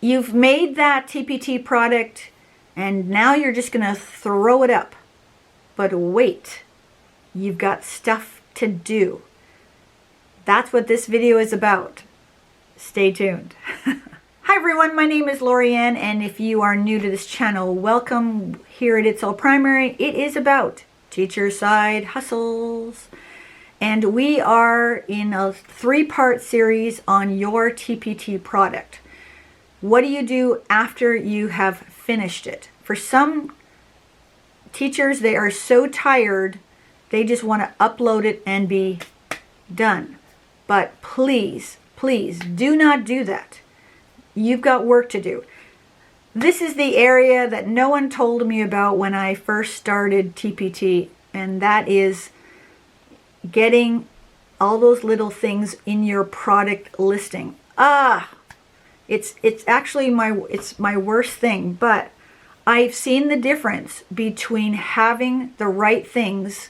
You've made that TPT product and now you're just going to throw it up. But wait, you've got stuff to do. That's what this video is about. Stay tuned. Hi everyone, my name is Lorianne, and if you are new to this channel, welcome. Here at It's All Primary, it is about teacher side hustles. And we are in a 3-part series on your TPT product. What do you do after you have finished it? For some teachers, they are so tired, they just want to upload it and be done. But please, please do not do that. You've got work to do. This is the area that no one told me about when I first started TPT, and that is getting all those little things in your product listing. It's actually my worst thing, but I've seen the difference between having the right things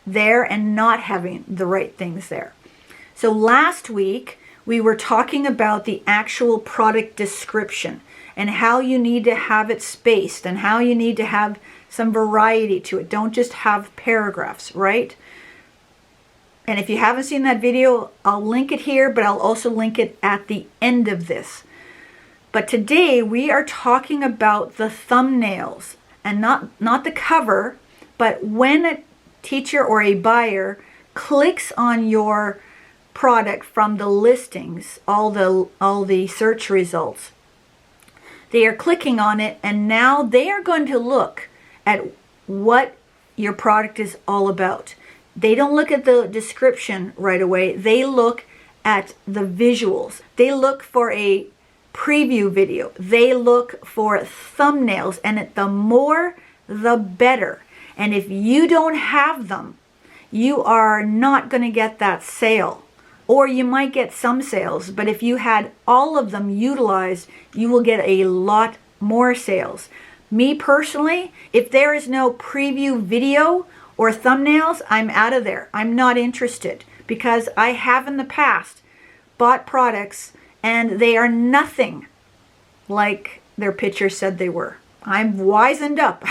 there and not having the right things there. So last week we were talking about the actual product description and how you need to have it spaced and how you need to have some variety to it. Don't just have paragraphs, right? And if you haven't seen that video, I'll link it here, but I'll also link it at the end of this. But today we are talking about the thumbnails, and not the cover, but when a teacher or a buyer clicks on your product from the listings, all the search results, they are clicking on it, and now they are going to look at what your product is all about. They don't look at the description right away. They look at the visuals. They look for a preview video. They look for thumbnails, and the more the better. And if you don't have them, you are not going to get that sale. Or you might get some sales, but if you had all of them utilized, you will get a lot more sales. Me personally, if there is no preview video or thumbnails, I'm out of there. I'm not interested, because I have in the past bought products and they are nothing like their picture said they were. I'm wizened up.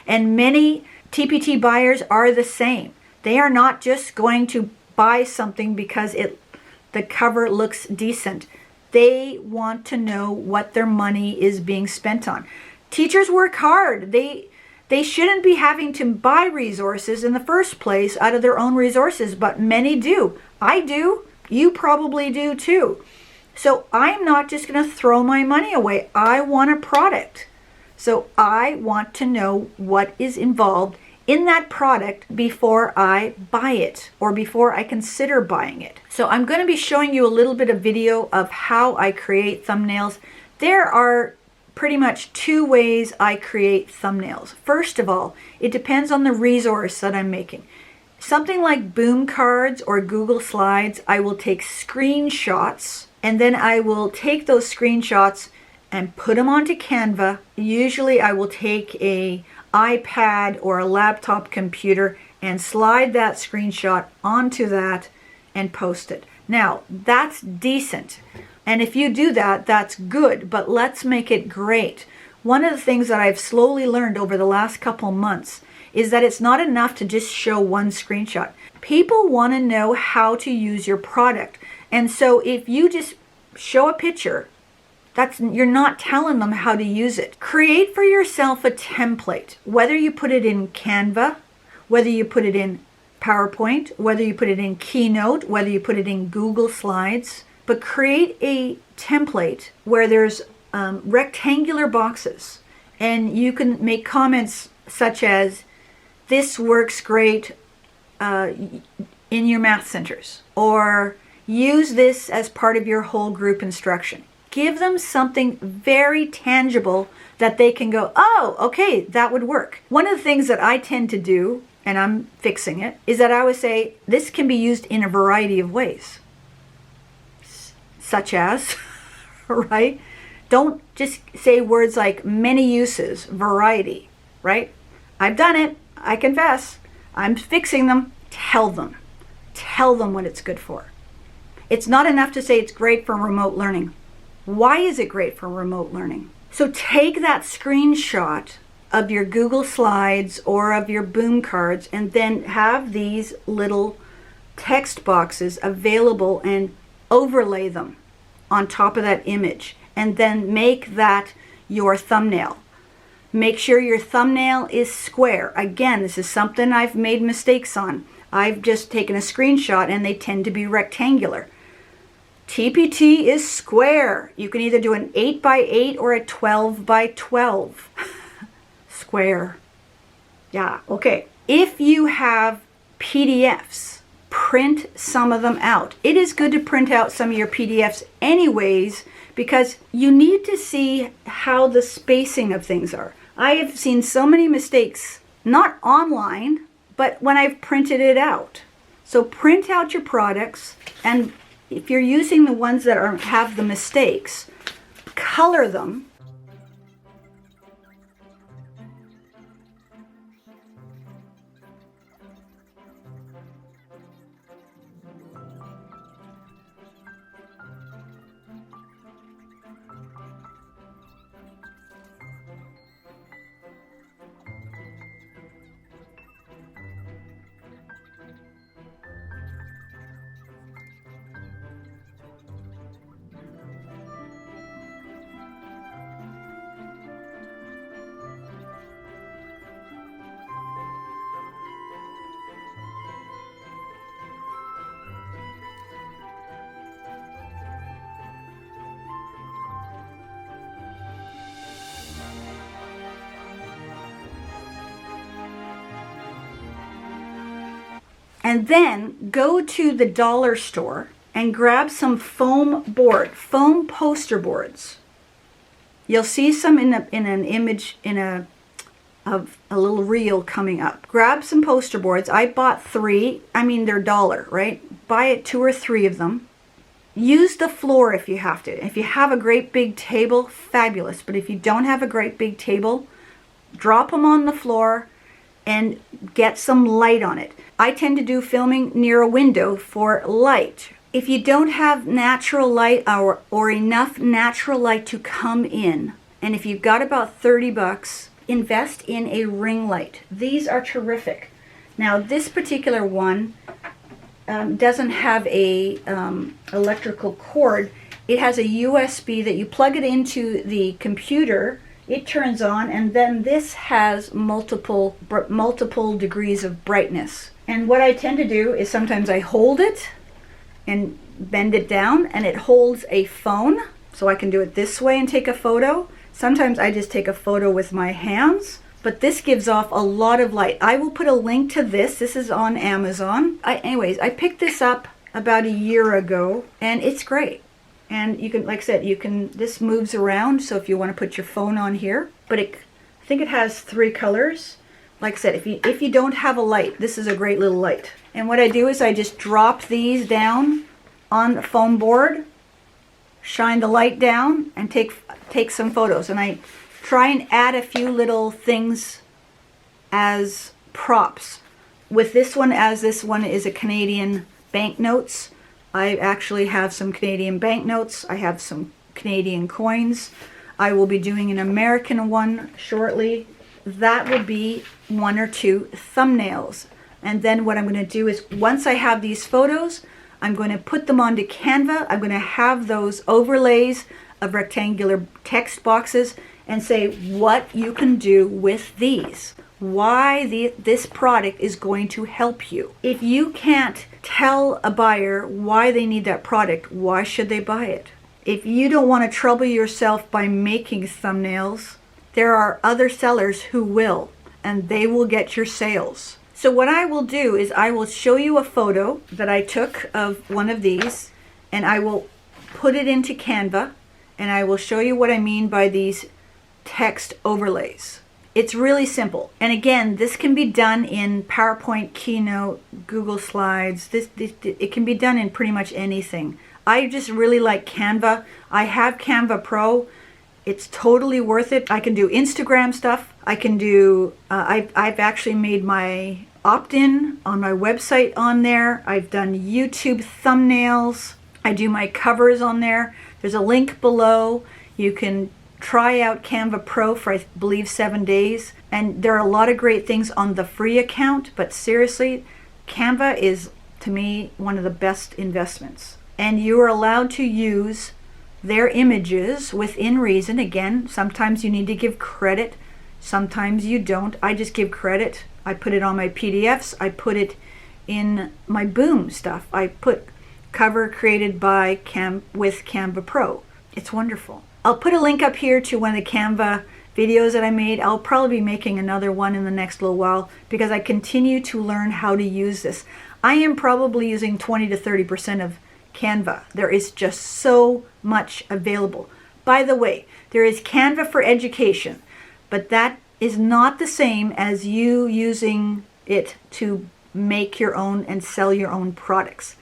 And many TPT buyers are the same. They are not just going to buy something because the cover looks decent. They want to know what their money is being spent on. Teachers work hard. They shouldn't be having to buy resources in the first place out of their own resources, but many do. I do. You probably do too. So I'm not just going to throw my money away. I want a product. So I want to know what is involved in that product before I buy it or before I consider buying it. So I'm going to be showing you a little bit of video of how I create thumbnails. There are pretty much 2 ways I create thumbnails. First of all, it depends on the resource that I'm making. Something like Boom Cards or Google Slides, I will take screenshots, and then I will take those screenshots and put them onto Canva. Usually I will take a iPad or a laptop computer and slide that screenshot onto that and post it. Now, that's decent. And if you do that, that's good, but let's make it great. One of the things that I've slowly learned over the last couple months is that it's not enough to just show one screenshot. People want to know how to use your product. And so if you just show a picture, you're not telling them how to use it. Create for yourself a template, whether you put it in Canva, whether you put it in PowerPoint, whether you put it in Keynote, whether you put it in Google Slides, but create a template where there's rectangular boxes, and you can make comments such as, this works great in your math centers, or use this as part of your whole group instruction. Give them something very tangible that they can go, oh, okay, that would work. One of the things that I tend to do, and I'm fixing it, is that I would say this can be used in a variety of ways. Such as, right? Don't just say words like many uses, variety, right? I've done it. I confess. I'm fixing them. Tell them. Tell them what it's good for. It's not enough to say it's great for remote learning. Why is it great for remote learning? So take that screenshot of your Google Slides or of your boom cards and then have these little text boxes available and overlay them on top of that image, and then make that your thumbnail. Make sure your thumbnail is square. Again, this is something I've made mistakes on. I've just taken a screenshot and they tend to be rectangular. TPT is square. You can either do an 8 by 8 or a 12 by 12. Square. Yeah, okay. If you have PDFs, print some of them out. It is good to print out some of your PDFs anyways, because you need to see how the spacing of things are. I have seen so many mistakes, not online, but when I've printed it out. So print out your products, and if you're using the ones that have the mistakes, color them. And then go to the dollar store and grab some foam poster boards. You'll see some in an image of a little reel coming up. Grab some poster boards. I bought 3. I mean, they're $1, right? Buy it 2 or 3 of them. Use the floor if you have to. If you have a great big table, fabulous. But if you don't have a great big table, drop them on the floor and get some light on it. I tend to do filming near a window for light. If you don't have natural light or enough natural light to come in, and if you've got about $30, invest in a ring light. These are terrific. Now this particular one doesn't have a electrical cord. It has a USB that you plug it into the computer, it turns on, and then this has multiple degrees of brightness. And what I tend to do is sometimes I hold it and bend it down, and it holds a phone, so I can do it this way and take a photo. Sometimes I just take a photo with my hands, but this gives off a lot of light. I will put a link to this. This is on Amazon. Anyways, I picked this up about a year ago, and it's great. And you can, like I said, this moves around, so if you want to put your phone on here, but I think it has 3 colors. Like I said, if you don't have a light, this is a great little light. And what I do is I just drop these down on the foam board, shine the light down, and take some photos. And I try and add a few little things as props. With this one, as this one is a Canadian banknotes, I actually have some Canadian banknotes. I have some Canadian coins. I will be doing an American one shortly. That would be 1 or 2 thumbnails. And then what I'm going to do is, once I have these photos, I'm going to put them onto Canva. I'm going to have those overlays of rectangular text boxes and say what you can do with these. Why this product is going to help you. If you can't tell a buyer why they need that product, why should they buy it? If you don't want to trouble yourself by making thumbnails, there are other sellers who will, and they will get your sales. So what I will do is I will show you a photo that I took of one of these, and I will put it into Canva, and I will show you what I mean by these text overlays. It's really simple. And again, this can be done in PowerPoint, Keynote, Google Slides. It can be done in pretty much anything. I just really like Canva. I have Canva Pro. It's totally worth it. I can do Instagram stuff. I can do, I've actually made my opt-in on my website on there. I've done YouTube thumbnails. I do my covers on there. There's a link below. You can try out Canva Pro for, I believe, 7 days. And there are a lot of great things on the free account, but seriously, Canva is, to me, one of the best investments. And you are allowed to use their images within reason. Again, sometimes you need to give credit, sometimes you don't. I just give credit. I put it on my PDFs. I put it in my Boom stuff. I put cover created by with Canva Pro. It's wonderful. I'll put a link up here to one of the Canva videos that I made. I'll probably be making another one in the next little while because I continue to learn how to use this. I am probably using 20 to 30% of Canva. There is just so much available. By the way, there is Canva for education, but that is not the same as you using it to make your own and sell your own products.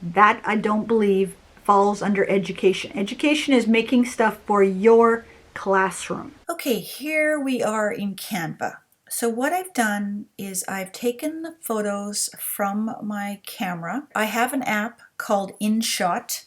That, I don't believe, falls under education. Education is making stuff for your classroom. Okay, here we are in Canva. So what I've done is I've taken the photos from my camera. I have an app called InShot.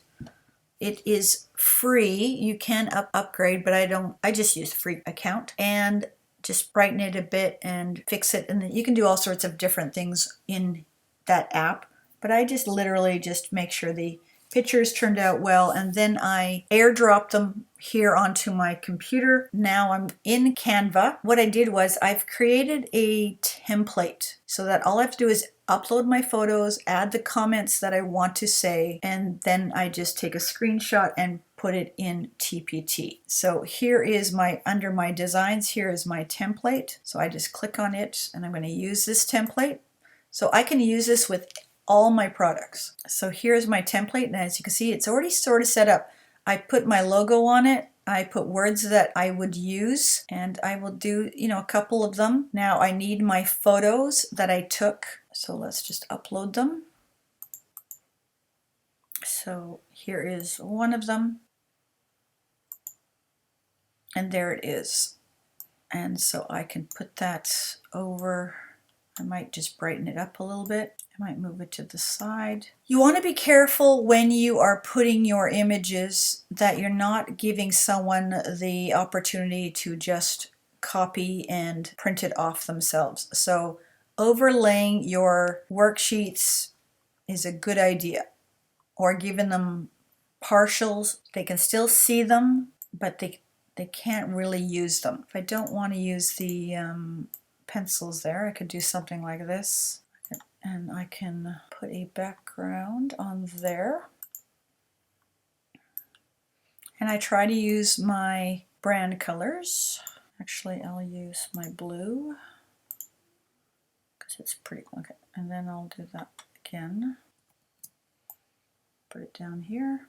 It is free. You can upgrade, but I just use the free account and just brighten it a bit and fix it. And then you can do all sorts of different things in that app. But I just literally just make sure the pictures turned out well, and then I airdrop them here onto my computer. Now I'm in Canva. What I did was I've created a template so that all I have to do is upload my photos, add the comments that I want to say, and then I just take a screenshot and put it in TPT. So here is under my designs, here is my template. So I just click on it and I'm going to use this template. So I can use this with all my products. So here's my template, and as you can see, it's already sort of set up. I put my logo on it. I put words that I would use, and I will do, a couple of them. Now I need my photos that I took, so let's just upload them. So here is one of them, and there it is. And so I can put that over. I might just brighten it up a little bit. I might move it to the side. You want to be careful when you are putting your images that you're not giving someone the opportunity to just copy and print it off themselves. So overlaying your worksheets is a good idea, or giving them partials. They can still see them, but they can't really use them. If I don't want to use the pencils there, I could do something like this, and I can put a background on there, and I try to use my brand colors. Actually, I'll use my blue because it's pretty. Okay, and then I'll do that again, put it down here.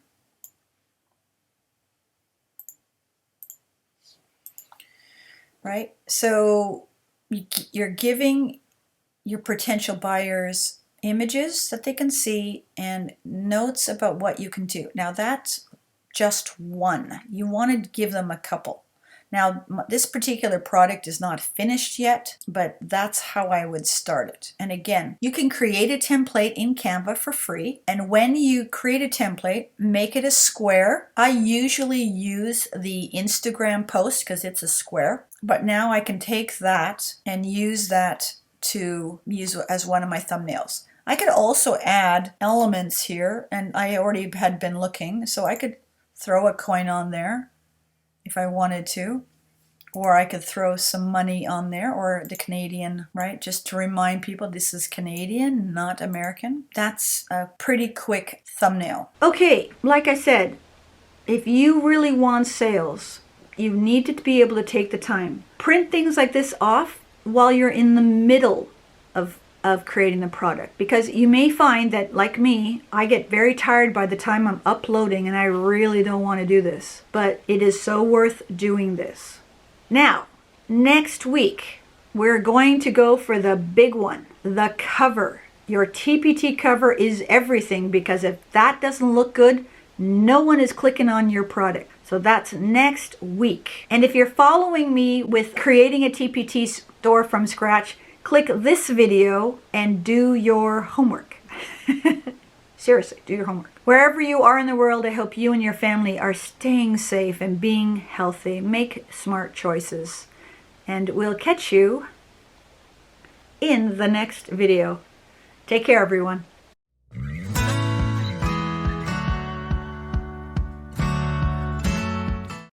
Right, so you're giving your potential buyers images that they can see and notes about what you can do. Now that's just one. You want to give them a couple. Now this particular product is not finished yet, but that's how I would start it. And again, you can create a template in Canva for free. And when you create a template, make it a square. I usually use the Instagram post because it's a square. But now I can take that and use that to use as one of my thumbnails. I could also add elements here, and I already had been looking, so I could throw a coin on there if I wanted to, or I could throw some money on there, or the Canadian, right? Just to remind people this is Canadian, not American. That's a pretty quick thumbnail. Okay, like I said, if you really want sales, you need to be able to take the time. Print things like this off while you're in the middle of creating the product, because you may find that, like me, I get very tired by the time I'm uploading and I really don't want to do this, but it is so worth doing this. Now, next week, we're going to go for the big one, the cover. Your TPT cover is everything, because if that doesn't look good, no one is clicking on your product. So that's next week. And if you're following me with creating a TPT store from scratch, click this video and do your homework. Seriously, do your homework. Wherever you are in the world, I hope you and your family are staying safe and being healthy. Make smart choices. And we'll catch you in the next video. Take care, everyone.